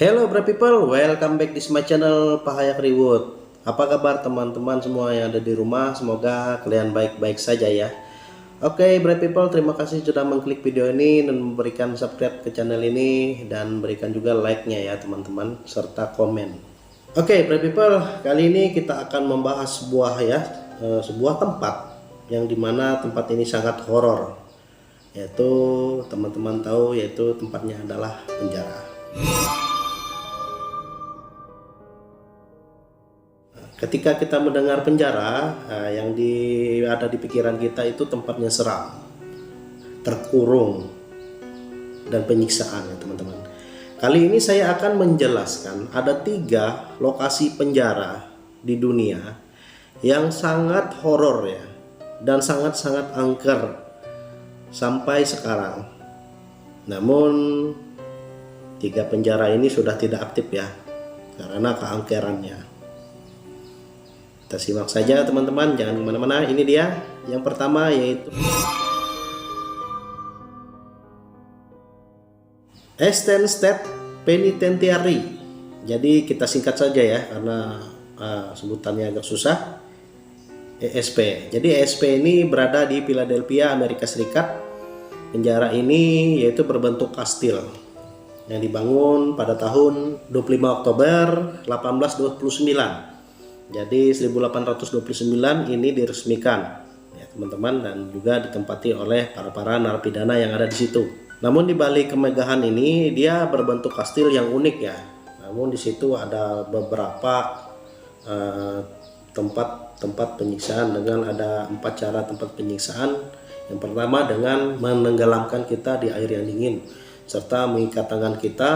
Hello bro people, welcome back di my channel Pahayak Reward. Apa kabar teman-teman semua yang ada di rumah? Semoga kalian baik-baik saja ya. Oke bro people, terima kasih sudah mengklik video ini dan memberikan subscribe ke channel ini dan berikan juga like-nya ya teman-teman serta komen. Oke bro people, kali ini kita akan membahas sebuah tempat yang dimana tempat ini sangat horor. Yaitu teman-teman tahu, yaitu tempatnya adalah penjara. Ketika kita mendengar penjara, yang ada di pikiran kita itu tempatnya seram, terkurung, dan penyiksaan ya teman-teman. Kali ini saya akan menjelaskan ada 3 lokasi penjara di dunia yang sangat horor ya, dan sangat-sangat angker sampai sekarang. Namun 3 penjara ini sudah tidak aktif ya, karena keangkerannya. Kita simak saja teman-teman, jangan kemana-mana. Ini dia yang pertama, yaitu Eastern State Penitentiary. Jadi kita singkat saja ya, karena sebutannya agak susah. ESP. Jadi ESP ini berada di Philadelphia, Amerika Serikat. Penjara ini yaitu berbentuk kastil yang dibangun pada tahun 25 Oktober 1829. Jadi 1829 ini diresmikan ya teman-teman, dan juga ditempati oleh para narapidana yang ada di situ. Namun di balik kemegahan ini dia berbentuk kastil yang unik ya. Namun di situ ada beberapa tempat penyiksaan, dengan ada 4 cara tempat penyiksaan. Yang pertama dengan menenggelamkan kita di air yang dingin, serta mengikat tangan kita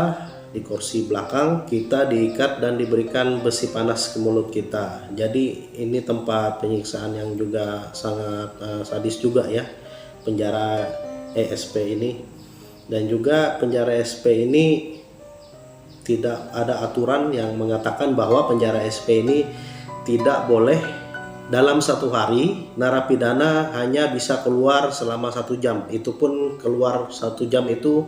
di kursi belakang, kita diikat dan diberikan besi panas ke mulut kita. Jadi ini tempat penyiksaan yang juga sangat sadis juga ya, penjara ESP ini. Dan juga penjara ESP ini tidak ada aturan yang mengatakan bahwa penjara ESP ini tidak boleh dalam 1 hari narapidana hanya bisa keluar selama 1 jam. Itu pun keluar 1 jam itu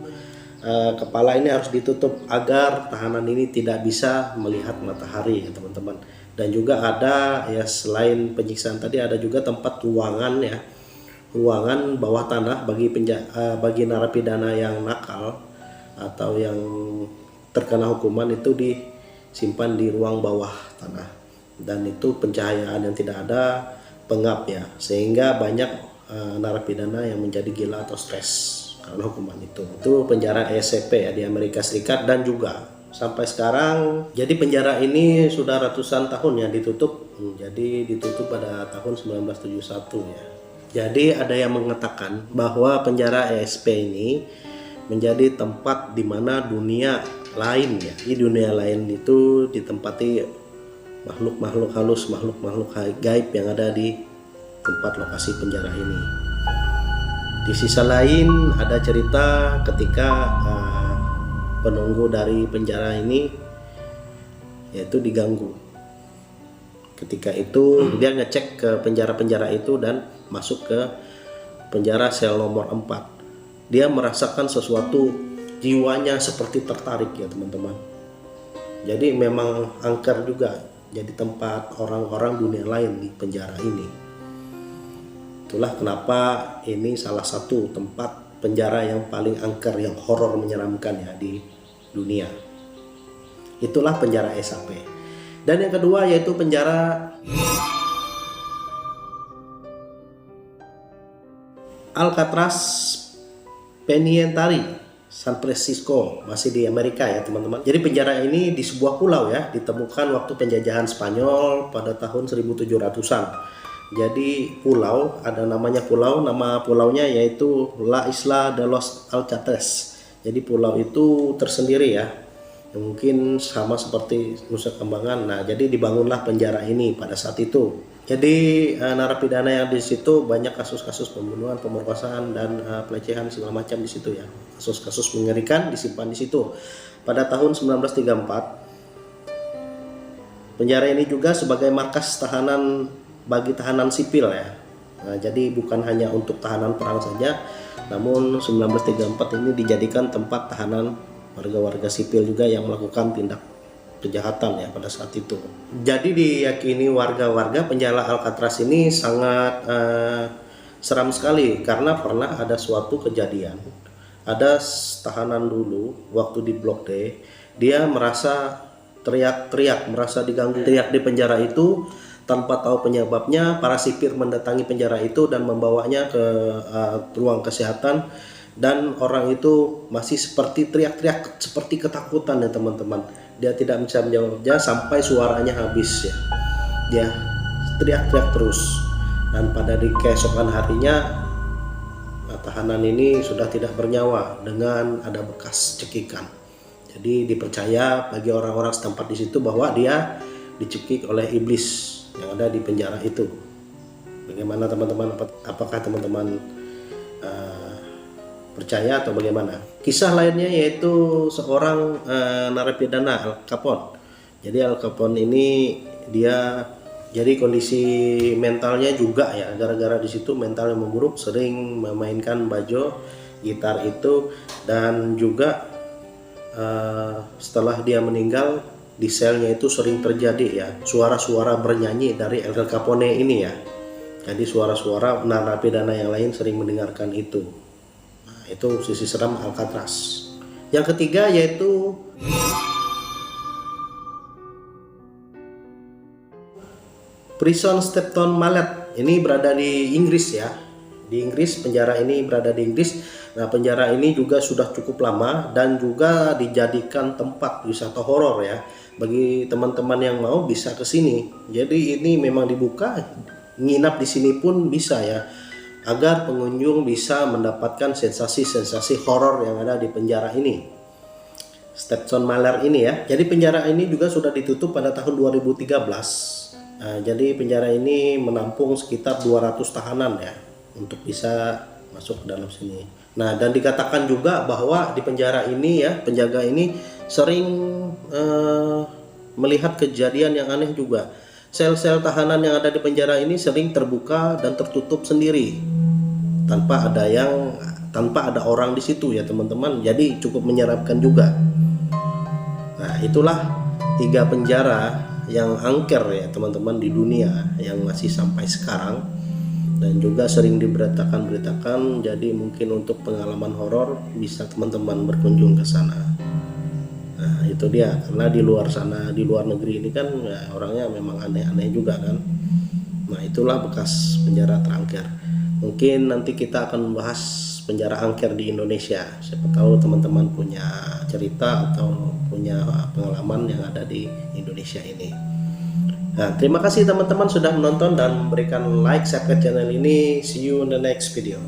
kepala ini harus ditutup agar tahanan ini tidak bisa melihat matahari ya teman-teman. Dan juga ada ya, selain penyiksaan tadi ada juga tempat ruangan ya, ruangan bawah tanah bagi narapidana yang nakal atau yang terkena hukuman, itu disimpan di ruang bawah tanah. Dan itu pencahayaan yang tidak ada, pengap ya, sehingga banyak narapidana yang menjadi gila atau stres karena hukuman itu. Itu penjara ESP ya di Amerika Serikat. Dan juga sampai sekarang, jadi penjara ini sudah ratusan tahun ya ditutup. Jadi ditutup pada tahun 1971 ya. Jadi ada yang mengatakan bahwa penjara ESP ini menjadi tempat di mana dunia lain ya. Di dunia lain itu ditempati makhluk-makhluk halus, makhluk-makhluk gaib yang ada di tempat lokasi penjara ini. Di sisi lain ada cerita ketika penunggu dari penjara ini yaitu diganggu. Ketika itu dia ngecek ke penjara-penjara itu dan masuk ke penjara sel nomor 4. Dia merasakan sesuatu, jiwanya seperti tertarik ya teman-teman. Jadi memang angker juga, jadi tempat orang-orang dunia lain di penjara ini. Itulah kenapa ini salah satu tempat penjara yang paling angker, yang horor menyeramkan ya di dunia. Itulah penjara ESP. Dan yang kedua yaitu penjara Alcatraz Penitentiary, San Francisco, masih di Amerika ya teman-teman. Jadi penjara ini di sebuah pulau ya, ditemukan waktu penjajahan Spanyol pada tahun 1700-an. Jadi pulau, ada namanya pulau, nama pulaunya yaitu La Isla de los Alcatraz. Jadi pulau itu tersendiri ya, yang mungkin sama seperti Nusa Kambangan. Nah, jadi dibangunlah penjara ini pada saat itu. Jadi narapidana yang di situ banyak kasus-kasus pembunuhan, pemerkosaan, dan pelecehan segala macam di situ ya. Kasus-kasus mengerikan disimpan di situ. Pada tahun 1934, penjara ini juga sebagai markas tahanan bagi tahanan sipil ya. Nah, jadi bukan hanya untuk tahanan perang saja, namun 1934 ini dijadikan tempat tahanan warga-warga sipil juga yang melakukan tindak kejahatan ya pada saat itu. Jadi diyakini warga-warga penjara Alcatraz ini sangat seram sekali karena pernah ada suatu kejadian. Ada tahanan dulu waktu di Blok D, dia merasa teriak-teriak, merasa diganggu teriak di penjara itu tanpa tahu penyebabnya. Para sipir mendatangi penjara itu dan membawanya ke ruang kesehatan, dan orang itu masih seperti teriak-teriak seperti ketakutan ya teman-teman. Dia tidak bisa menjawabnya sampai suaranya habis ya. Dia teriak-teriak terus, dan pada keesokan harinya tahanan ini sudah tidak bernyawa dengan ada bekas cekikan. Jadi dipercaya bagi orang-orang setempat di situ bahwa dia dicekik oleh iblis yang ada di penjara itu. Bagaimana teman-teman? Apakah teman-teman percaya atau bagaimana? Kisah lainnya yaitu seorang narapidana Al Capone. Jadi Al Capone ini dia jadi kondisi mentalnya juga ya, gara-gara di situ mentalnya memburuk, sering memainkan banjo, gitar itu, dan juga setelah dia meninggal di selnya itu sering terjadi ya suara-suara bernyanyi dari Al Capone ini ya. Jadi suara-suara narapidana yang lain sering mendengarkan itu. Nah, itu sisi seram Alcatraz. Yang ketiga yaitu Prison Stepton Mallet. Ini berada di Inggris ya. Di Inggris, penjara ini berada di Inggris. Nah, penjara ini juga sudah cukup lama dan juga dijadikan tempat wisata horor ya. Bagi teman-teman yang mau bisa ke sini. Jadi ini memang dibuka, nginap di sini pun bisa ya. Agar pengunjung bisa mendapatkan sensasi-sensasi horor yang ada di penjara ini. Stepton Mallet ini ya. Jadi penjara ini juga sudah ditutup pada tahun 2013. Nah, jadi penjara ini menampung sekitar 200 tahanan ya untuk bisa masuk ke dalam sini. Nah, dan dikatakan juga bahwa di penjara ini ya, penjaga ini sering melihat kejadian yang aneh juga. Sel-sel tahanan yang ada di penjara ini sering terbuka dan tertutup sendiri tanpa ada orang di situ ya teman-teman. Jadi cukup menyeramkan juga. Nah, itulah 3 penjara yang angker ya teman-teman di dunia yang masih sampai sekarang dan juga sering diberitakan. Jadi mungkin untuk pengalaman horor bisa teman-teman berkunjung ke sana. Nah, itu dia, karena di luar sana, di luar negeri ini kan ya, orangnya memang aneh-aneh juga kan. Nah, itulah bekas penjara terangker. Mungkin nanti kita akan membahas penjara angker di Indonesia. Siapa tahu teman-teman punya cerita atau punya pengalaman yang ada di Indonesia ini. Nah, terima kasih teman-teman sudah menonton dan memberikan like, subscribe channel ini. See you in the next video.